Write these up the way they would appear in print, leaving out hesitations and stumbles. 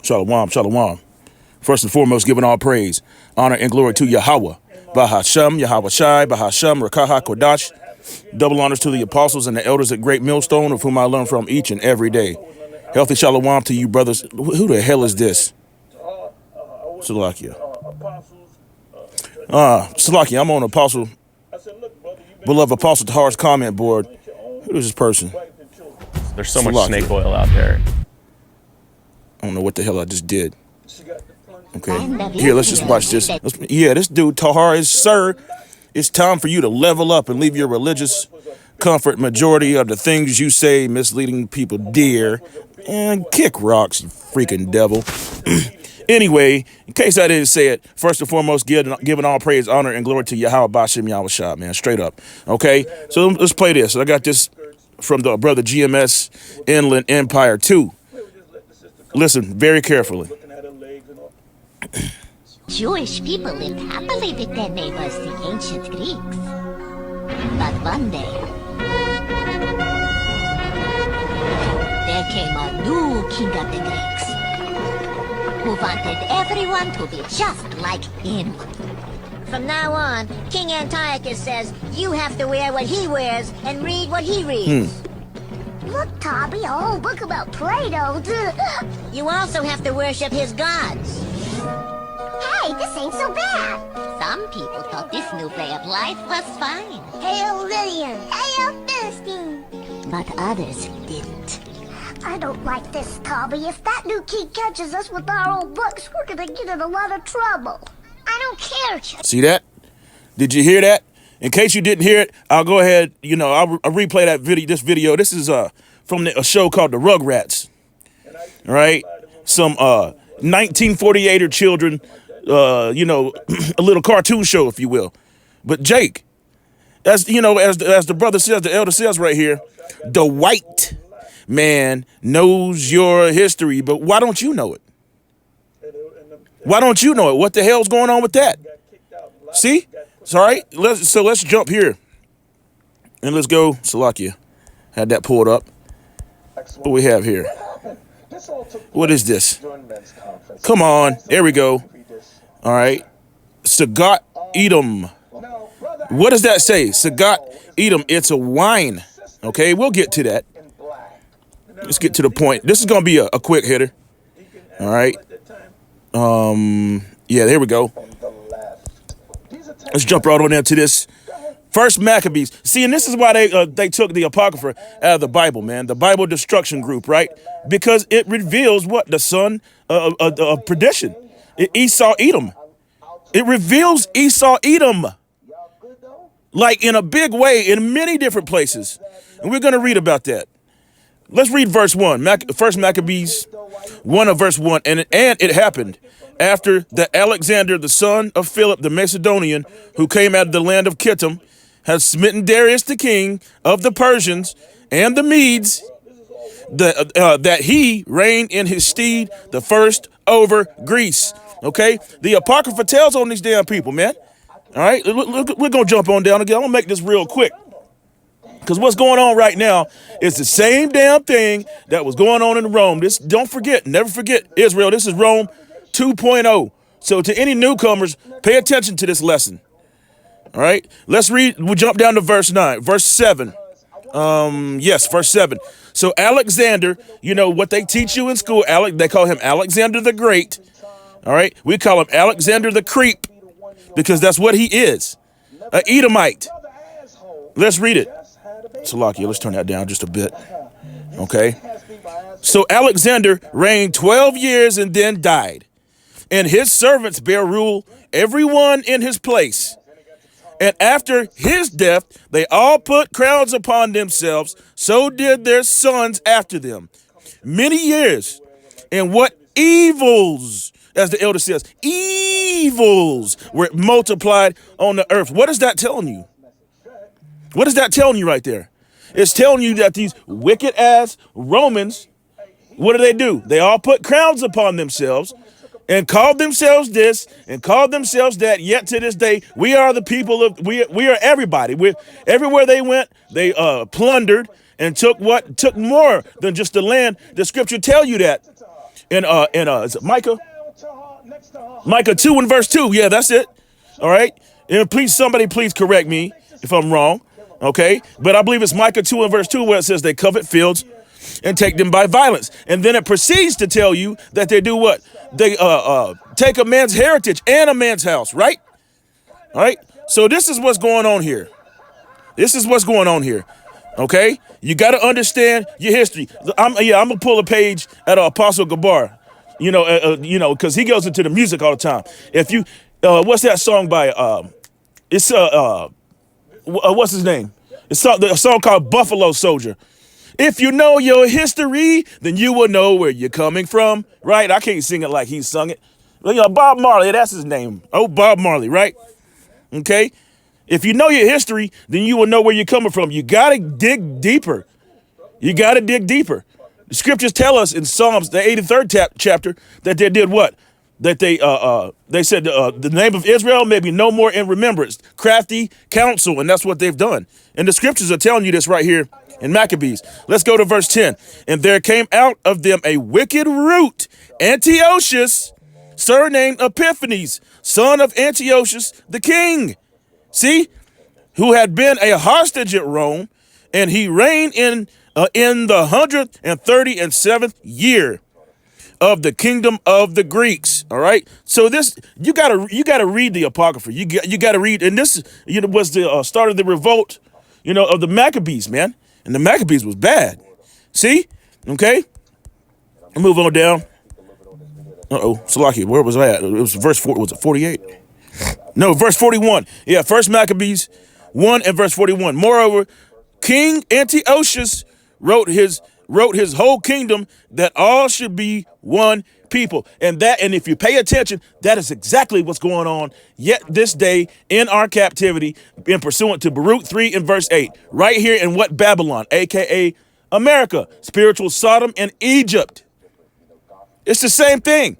Shalom, shalom. First and foremost, giving all praise, honor, and glory to Yahweh. Bahasham, Yahweh Shai, Bahasham, Rakaha Kodash. Double honors to the apostles and the elders at Great Millstone, of whom I learn from each and every day. Healthy shalom to you, brothers. Who the hell is this? Salakia. Salakia, I'm on Apostle, beloved Apostle Tahar's comment board. Who is this person? There's so much snake oil out there. I don't know what the hell I just did. Okay, here, let's just watch this. Yeah, this dude, Tahar, is, sir, it's time for you to level up and leave your religious comfort majority of the things you say misleading people dear and kick rocks, you freaking devil. Anyway, in case I didn't say it, first and foremost, giving all praise, honor, and glory to Yahweh Bashim Yahweh Shah, man, straight up. Okay, so let's play this. I got this from the brother GMS Inland Empire 2. Listen very carefully. Jewish people lived happily with their neighbors, the ancient Greeks. But one day, there came a new king of the Greeks, who wanted everyone to be just like him. From now on, King Antiochus says you have to wear what he wears and read what he reads. Look, Toby, a whole book about Plato. You also have to worship his gods. Hey, this ain't so bad. Some people thought this new way of life was fine. Hail Lydian. Hail Philistine. But others didn't. I don't like this, Toby. If that new king catches us with our old books, we're gonna get in a lot of trouble. I don't care. See that? Did you hear that? In case you didn't hear it, I'll go ahead, I'll replay that video. This is from a show called The Rugrats. All right? Some 1948er children, a little cartoon show, if you will. But Jake, as the brother says, the elder says right here, the white man knows your history, but why don't you know it? Why don't you know it? What the hell's going on with that? See? It's all right. Let's jump here. And let's go. Salakia. Had that pulled up. What we have here? What is this? Come on. There we go. All right. Sagat Edom. What does that say? Sagat Edom. It's a wine. Okay, we'll get to that. Let's get to the point. This is going to be a quick hitter. All right. Yeah, there we go. Let's jump right on into this. First Maccabees. See, and this is why they took the Apocrypha out of the Bible, man. The Bible destruction group, right? Because it reveals what? The son of perdition. Esau Edom. It reveals Esau Edom. Like in a big way, in many different places. And we're going to read about that. Let's read verse 1. First Maccabees 1 of verse 1. And it happened after the Alexander, the son of Philip the Macedonian, who came out of the land of Kittim, had smitten Darius the king of the Persians and the Medes, that he reigned in his stead the first over Greece. Okay? The Apocrypha tells on these damn people, man. All right? Look, we're going to jump on down again. I'm going to make this real quick. Because what's going on right now is the same damn thing that was going on in Rome. Don't forget, never forget, Israel, this is Rome 2.0. So to any newcomers, pay attention to this lesson. All right, let's read. We'll jump down to verse 9, verse 7. Verse 7. So Alexander, what they teach you in school, they call him Alexander the Great. All right, we call him Alexander the Creep because that's what he is, an Edomite. Let's read it. Salakia, let's turn that down just a bit. Okay. So Alexander reigned 12 years and then died. And his servants bear rule, everyone in his place. And after his death, they all put crowns upon themselves. So did their sons after them. Many years. And what evils, as the elder says, evils were multiplied on the earth. What is that telling you? What is that telling you right there? It's telling you that these wicked ass Romans, what do? They all put crowns upon themselves and called themselves this and called themselves that. Yet to this day, we are the people of, we are everybody. Everywhere they went, they plundered and took more than just the land. The scripture tell you that. is it Micah? Micah 2 and verse 2. Yeah, that's it. All right. And please, somebody please correct me if I'm wrong. Okay. But I believe it's Micah 2 and verse 2 where it says they covet fields and take them by violence. And then it proceeds to tell you that they do what? They take a man's heritage and a man's house, right? All right. So this is what's going on here. This is what's going on here. Okay. You got to understand your history. I'm going to pull a page at Apostle Gabar, because he goes into the music all the time. If you, what's that song by, what's his name? It's a song called Buffalo Soldier. If you know your history, then you will know where you're coming from, right? I can't sing it like he sung it. Bob Marley, that's his name. Oh, Bob Marley, right? Okay. If you know your history, then you will know where you're coming from. You got to dig deeper. You got to dig deeper. The scriptures tell us in Psalms, the 83rd chapter, that they did what? That they said the name of Israel may be no more in remembrance. Crafty counsel, and that's what they've done. And the scriptures are telling you this right here in Maccabees. Let's go to verse 10. And there came out of them a wicked root, Antiochus, surnamed Epiphanes, son of Antiochus the king. See, who had been a hostage at Rome, and he reigned in the 137th year of the kingdom of the Greeks. All right. So this, you gotta read the Apocrypha. You got to read, and this was the start of the revolt, of the Maccabees, man. And the Maccabees was bad. See, okay. Move on down. Salakia, where was I at? It was verse 4. Was it 48? No, verse 41. Yeah, First Maccabees 1 and verse 41. Moreover, King Antiochus wrote his whole kingdom that all should be one people. And if you pay attention, that is exactly what's going on yet this day in our captivity, in pursuant to Baruch 3 and verse 8. Right here in what? Babylon, aka America, spiritual Sodom and Egypt. It's the same thing.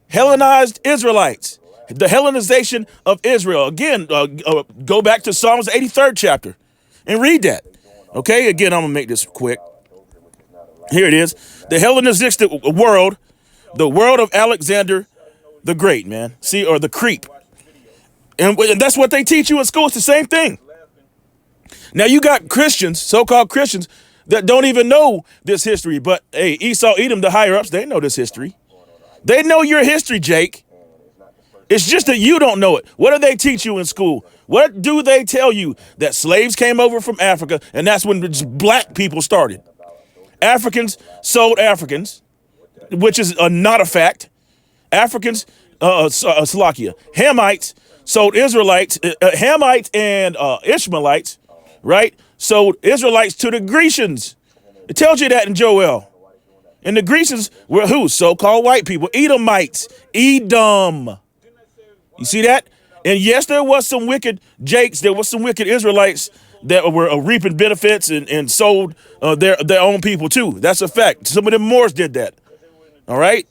Hellenized Israelites. The Hellenization of Israel. Again, go back to Psalms 83rd chapter and read that. Okay, again, I'm going to make this quick. Here it is. The Hellenistic world, the world of Alexander the Great, man. See, or the creep. And that's what they teach you in school. It's the same thing. Now, you got Christians, so-called Christians, that don't even know this history. But, hey, Esau, Edom, the higher-ups, they know this history. They know your history, Jake. It's just that you don't know it. What do they teach you in school? What do they tell you? That slaves came over from Africa, and that's when black people started. Africans sold Africans, which is not a fact. Africans, Salakia, Hamites sold Israelites, Hamites and Ishmaelites, right? Sold Israelites to the Grecians. It tells you that in Joel. And the Grecians were who? So-called white people, Edomites, Edom. You see that? And yes, there was some wicked Jakes. There was some wicked Israelites that were reaping benefits and sold their own people too. That's a fact. Some of them Moors did that. All right.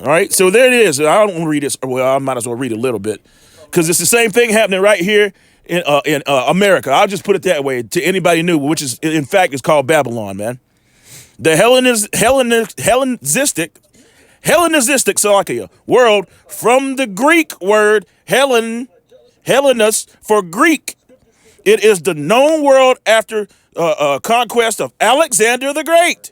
All right. So there it is. I don't want to read this. Well, I might as well read a little bit because it's the same thing happening right here in America. I'll just put it that way to anybody new, which is in fact is called Babylon, man. The Hellenistic Salakia world from the Greek word Hellenus for Greek. It is the known world after conquest of Alexander the Great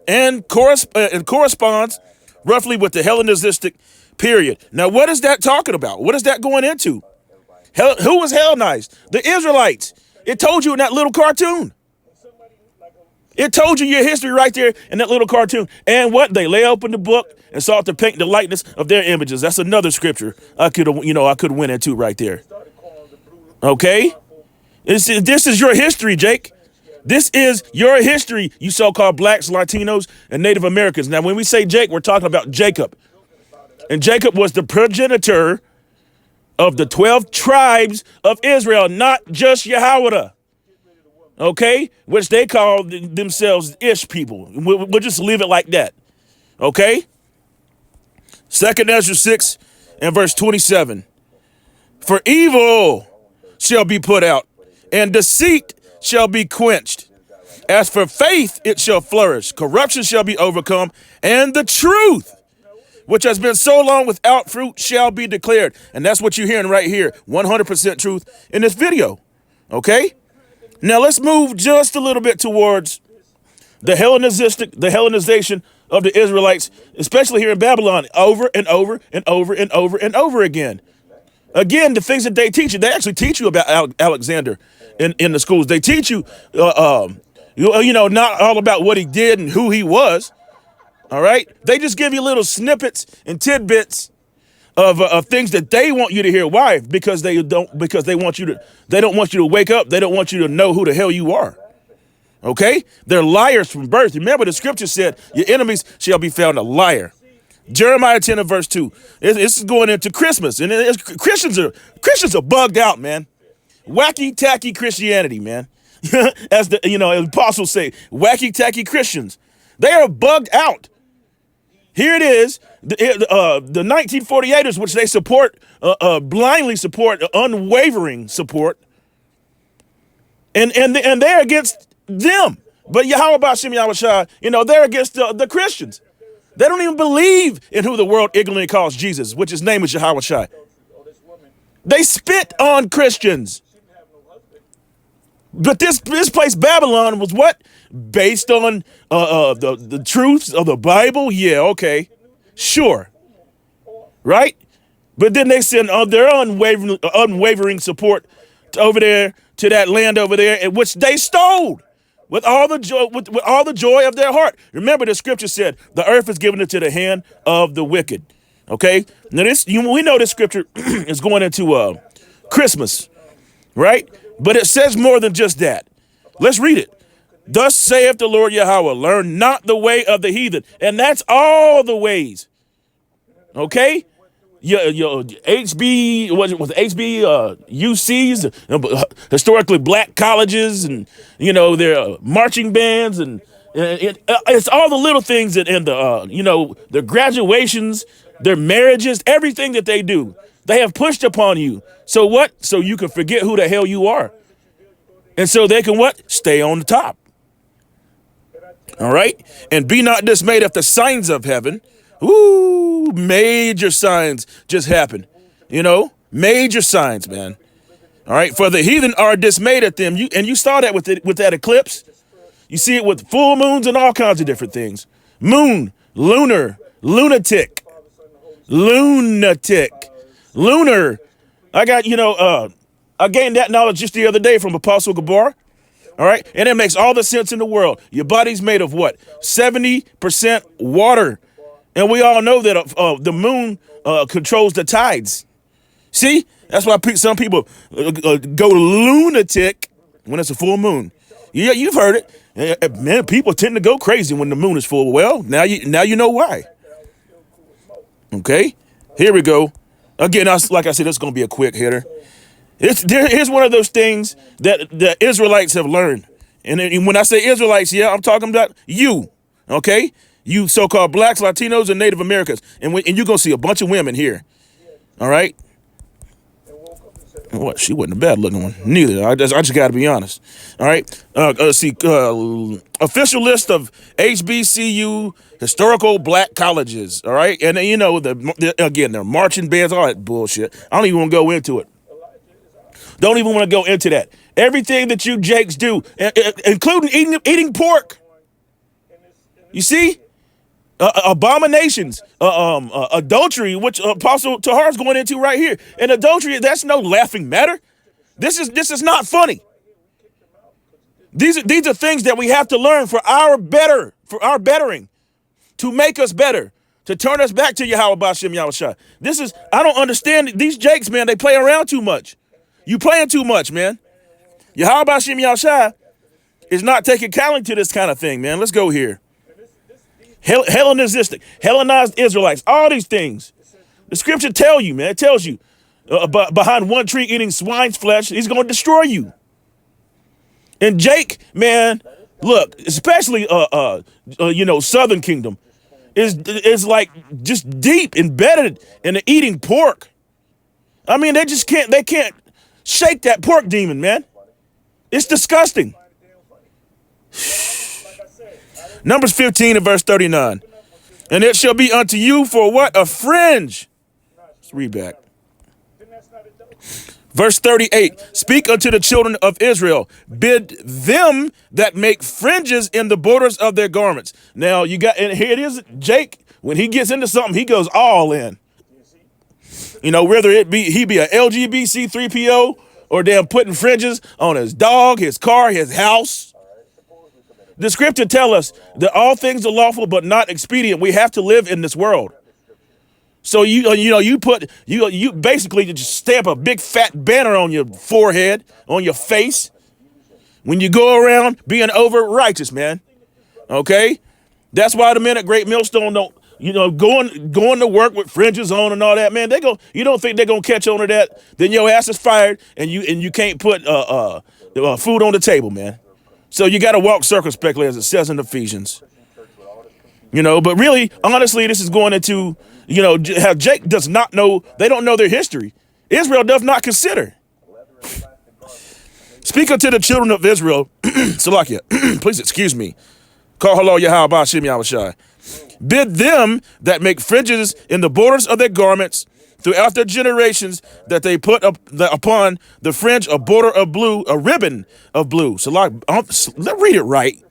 and corresponds roughly with the Hellenistic period. Now, what is that talking about? What is that going into? Who was Hellenized? The Israelites. It told you in that little cartoon. It told you your history right there in that little cartoon. And what? They lay open the book and sought to paint the likeness of their images. That's another scripture I could went into right there. Okay? This is your history, Jake. This is your history, you so-called blacks, Latinos, and Native Americans. Now, when we say Jake, we're talking about Jacob. And Jacob was the progenitor of the 12 tribes of Israel, not just Yahweh. Okay, which they call themselves Ish people. We'll just leave it like that. Okay. 2nd Ezra 6 and verse 27. For evil shall be put out, and deceit shall be quenched, As for faith, it shall flourish. Corruption shall be overcome, and the truth, which has been so long without fruit, shall be declared. And that's what you're hearing right here. 100% truth in this video. Okay? Now let's move just a little bit towards the Hellenization of the Israelites, especially here in Babylon, over and over and over and over and over again. Again, the things that they teach you, they actually teach you about Alexander in the schools. They teach you, not all about what he did and who he was. All right. They just give you little snippets and tidbits of things that they want you to hear. Why? Because they don't want you to wake up. They don't want you to know who the hell you are. OK, they're liars from birth. Remember, the scripture said your enemies shall be found a liar. Jeremiah 10 and verse 2. This is going into Christmas, and Christians are bugged out, man. Wacky tacky Christianity, man. As the apostles say, wacky tacky Christians. They are bugged out. Here it is, the 1948ers, which they support, blindly support, unwavering support, and they're against them. But Yahweh Ba'Shem Yahushua, they're against the Christians. They don't even believe in who the world ignorantly calls Jesus, which his name is Yahweh Shai. They spit on Christians. But this place, Babylon, was what? Based on the truths of the Bible? Yeah, okay. Sure. Right? But then they send their unwavering support over there to that land over there, which they stole with all the joy, with all the joy of their heart. Remember, the scripture said, the earth is given into the hand of the wicked. Okay? Now we know this scripture is going into Christmas, right? But it says more than just that. Let's read it. Thus saith the Lord Yahweh, learn not the way of the heathen. And that's all the ways. Okay? Your HB, UCs, historically black colleges, and, their marching bands, and it's all the little things and their graduations, their marriages, everything that they do. They have pushed upon you. So what? So you can forget who the hell you are. And so they can what? Stay on the top. All right? And be not dismayed at the signs of heaven. Ooh, major signs just happen. Major signs, man. All right? For the heathen are dismayed at them. You saw that with that eclipse. You see it with full moons and all kinds of different things. Moon, lunar, lunatic. Lunar. I got, I gained that knowledge just the other day from Apostle Gabar. All right. And it makes all the sense in the world. Your body's made of what? 70% water. And we all know that the moon controls the tides. See, that's why some people go lunatic when it's a full moon. Yeah, you've heard it. Man, people tend to go crazy when the moon is full. Well, now you know why. Okay, here we go. Again, like I said, it's going to be a quick hitter. Here's one of those things that the Israelites have learned. And when I say Israelites, yeah, I'm talking about you. Okay, you so-called blacks, Latinos, and Native Americans. And you're going to see a bunch of women here. All right. What? She wasn't a bad looking one. Neither. I just got to be honest. All right. Let's see. Official list of HBCU historical black colleges. All right. And again, their marching bands, all that bullshit. I don't even want to go into it. Don't even want to go into that. Everything that you Jakes do, including eating pork. You see? Abominations, adultery, which Apostle Tahar is going into right here. And adultery, that's no laughing matter. This is not funny. These are things that we have to learn for our bettering, to make us better, to turn us back to Yahweh Ba'Shem Yahushua. I don't understand these Jakes, man. They play around too much. You playing too much, man. Yahweh Ba'Shem Yahushua is not taking kindly to this kind of thing, man. Let's go here. Hellenized Israelites, all these things. The scripture tell you, man. It tells you behind one tree eating swine's flesh, he's going to destroy you. And Jake, man, look, especially Southern Kingdom is like just deep embedded in the eating pork. I mean, they can't shake that pork demon, man. It's disgusting. Numbers 15 and verse 39. And it shall be unto you for what? A fringe. Let's read back. Verse 38, speak unto the children of Israel, bid them that make fringes in the borders of their garments. Now you got, and here it is, Jake, when he gets into something, he goes all in. You know, whether it be, he be a LGBT 3PO or damn putting fringes on his dog, his car, his house. The scripture tell us that all things are lawful, but not expedient. We have to live in this world. So you basically just stamp a big fat banner on your forehead, on your face, when you go around being over righteous, man. Okay, that's why the men at Great Millstone don't, going to work with fringes on and all that, man. You don't think they're gonna catch on to that? Then your ass is fired, and you can't put food on the table, man. So you got to walk circumspectly, as it says in Ephesians. But really, honestly, this is going into, how Jake does not know, they don't know their history. Israel does not consider. Speak unto the children of Israel, Salakia, please excuse me. Call hello Yahweh Bashim Yahushai. Bid them that make fringes in the borders of their garments throughout their generations, that they put upon the fringe a border of blue, a ribbon of blue. So let's read it right.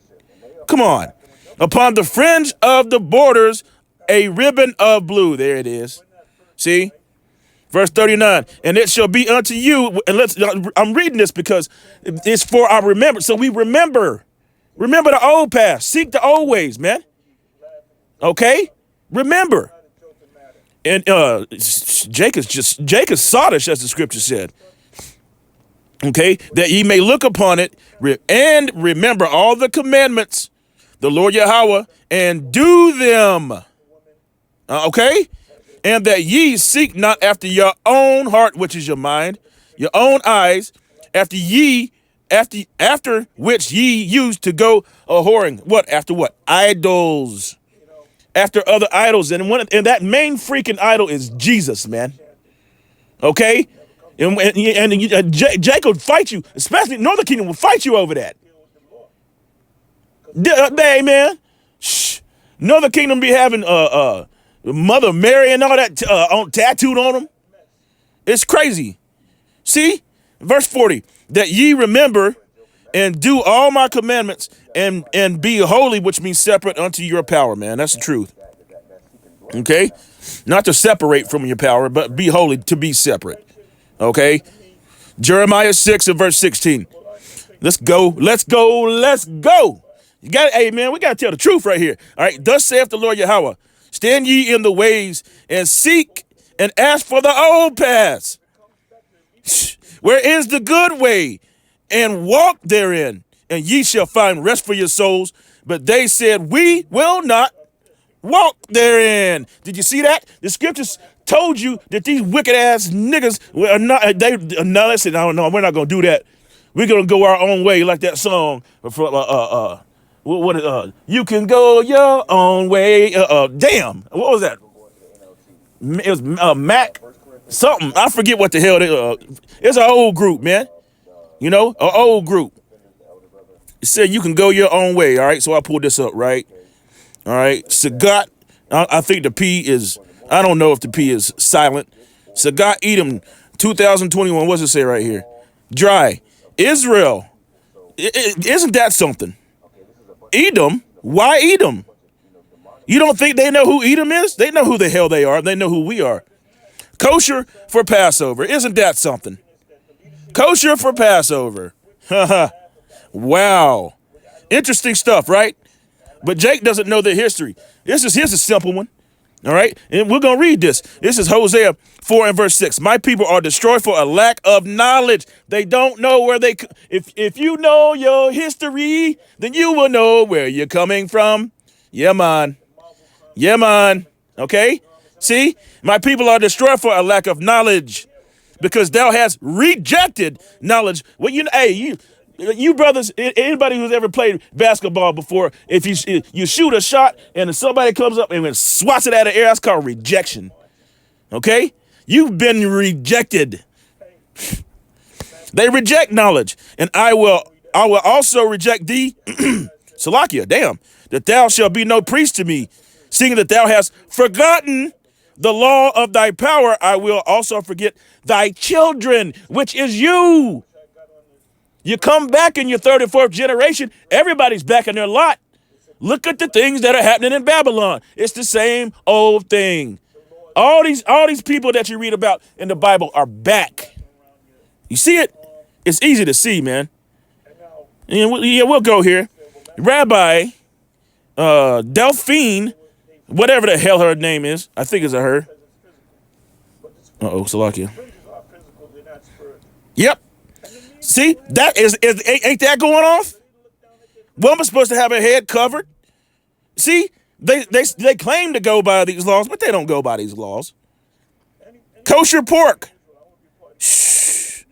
Come on. Upon the fringe of the borders, a ribbon of blue. There it is. See? Verse 39. And it shall be unto you. And I'm reading this because it's for our remembrance. So we remember. Remember the old past. Seek the old ways, man. Okay? Remember. And Jake is sottish, as the scripture said. Okay? That ye may look upon it and remember all the commandments, the Lord Yahweh, and do them. Okay? And that ye seek not after your own heart, which is your mind, your own eyes, after which ye used to go a-whoring. What? After what? Idols. After other idols. And that main freaking idol is Jesus, man. Okay? And Jake will fight you, especially Northern Kingdom will fight you over that. Hey, man. Shh. Northern Kingdom be having Mother Mary and all that tattooed on them. It's crazy. See? Verse 40. That ye remember and do all my commandments and be holy, which means separate unto your power, man. That's the truth. Okay? Not to separate from your power, but be holy, to be separate. Okay? Jeremiah 6 and verse 16. Let's go. Let's go. Let's go. Hey, man, we got to tell the truth right here. All right? Thus saith the Lord Yahweh. Stand ye in the ways and seek and ask for the old paths. Where is the good way? And walk therein, and ye shall find rest for your souls. But they said, we will not walk therein. Did you see that? The scriptures told you that these wicked ass niggas are not, listen, I don't know, we're not going to do that. We're going to go our own way, like that song. You can go your own way. Damn, what was that? It was Mac something. I forget what the hell it's an old group, man. An old group. It said you can go your own way, all right? So I pulled this up, right? All right, Sagat, I think the P is, I don't know if the P is silent. Sagat Edom, 2021, what's it say right here? Dry. Israel, isn't that something? Edom, why Edom? You don't think they know who Edom is? They know who the hell they are. They know who we are. Kosher for Passover, isn't that something? Kosher for Passover. Wow. Interesting stuff, right? But Jake doesn't know the history. Here's a simple one. All right. And we're going to read this. This is Hosea 4 and verse 6. My people are destroyed for a lack of knowledge. They don't know where if you know your history, then you will know where you're coming from. Yeah, man. Yeah, man. Okay. See, my people are destroyed for a lack of knowledge, because thou hast rejected knowledge. Well, you brothers, anybody who's ever played basketball before, if you shoot a shot and somebody comes up and swats it out of the air, that's called rejection. Okay? You've been rejected. They reject knowledge, and I will also reject thee Salakia, damn, that thou shalt be no priest to me, seeing that thou hast forgotten the law of thy power, I will also forget thy children, which is you. You come back in your third and fourth generation, everybody's back in their lot. Look at the things that are happening in Babylon. It's the same old thing. All these people that you read about in the Bible are back. You see it? It's easy to see, man. And we'll go here. Rabbi Delphine, whatever the hell her name is, I think it's a her. Salakia. Yep. See, that ain't that going off? Woman's supposed to have her head covered. See, they claim to go by these laws, but they don't go by these laws. Kosher pork. Shh.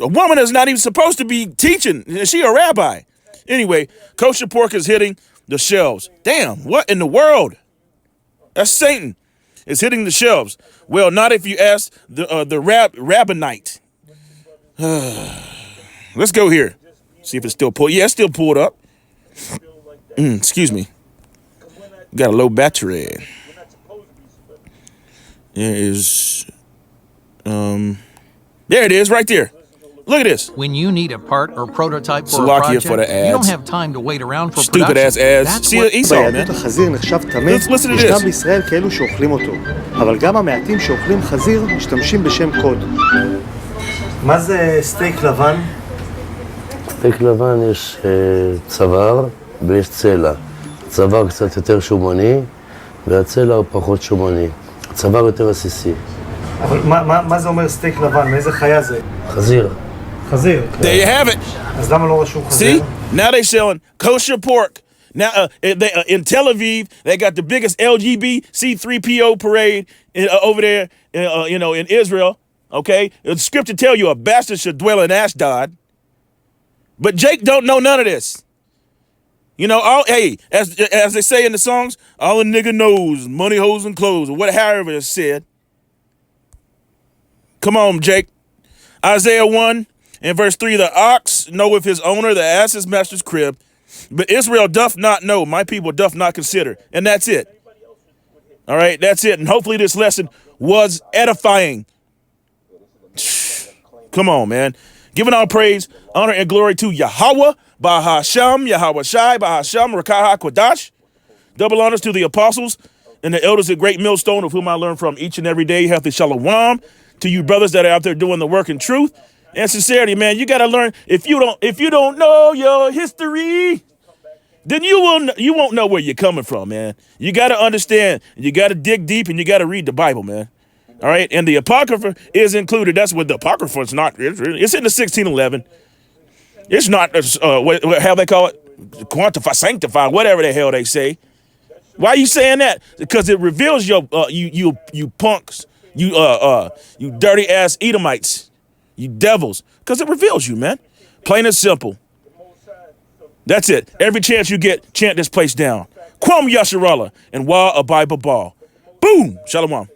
A woman is not even supposed to be teaching. Is she a rabbi? Anyway, kosher pork is hitting the shelves. Damn, what in the world? That's Satan. It's hitting the shelves. Well, not if you ask the rabbinite. Let's go here. See if it's still pulled. Yeah, it's still pulled up. Excuse me. Got a low battery. There it is right there. Look at this. When you need a part or prototype for a Salakia project, for the you don't ads. have time to wait around for Stupid production. ass ads. That's See what- Esau, man. ביהדות החזיר נחשב טמא, Listen to ישנם this. בישראל כאלו שאוכלים אותו, אבל גם המעטים שאוכלים חזיר משתמשים בשם קוד. מה זה סטייק לבן? סטייק לבן יש צוואר ויש צלע. הצוואר קצת יותר שומני והצלע הוא פחות שומני. הצוואר יותר עסיסי. אבל מה זה אומר סטייק לבן? מאיזה חיה זה? חזיר. חזיר. There you have it. אז למה לא רשום חזיר? See, now they selling kosher pork. Now in Tel Aviv, they got the biggest LGBT-C3PO parade over there, in Israel. Okay, the scripture tell you a bastard should dwell in Ashdod, but Jake don't know none of this. As they say in the songs, all a nigga knows, money, hoes, and clothes, or however it's said. Come on, Jake. Isaiah 1 and verse 3, the ox knoweth his owner, the ass his master's crib, but Israel doth not know, my people doth not consider. And that's it. All right, that's it. And hopefully this lesson was edifying. Come on, man. Giving all praise, honor, and glory to Yahweh, Bahasham, Yahweh Shai, Bahasham, Rakaha Kodash. Double honors to the apostles and the elders at Great Millstone, of whom I learn from each and every day. Healthy Shalom to you brothers that are out there doing the work in truth and sincerity, man. You got to learn. If you don't know your history, then you won't know where you're coming from, man. You got to understand. You got to dig deep, and you got to read the Bible, man. All right, and the Apocrypha is included. That's what the Apocrypha is not. It's in the 1611. It's not how they call it, quantify, sanctify, whatever the hell they say. Why are you saying that? Because it reveals your you punks, you dirty ass Edomites, you devils. Because it reveals you, man. Plain and simple. That's it. Every chance you get, chant this place down. Kwam Yasharallah and Wa Abai Babal. Boom. Shalom.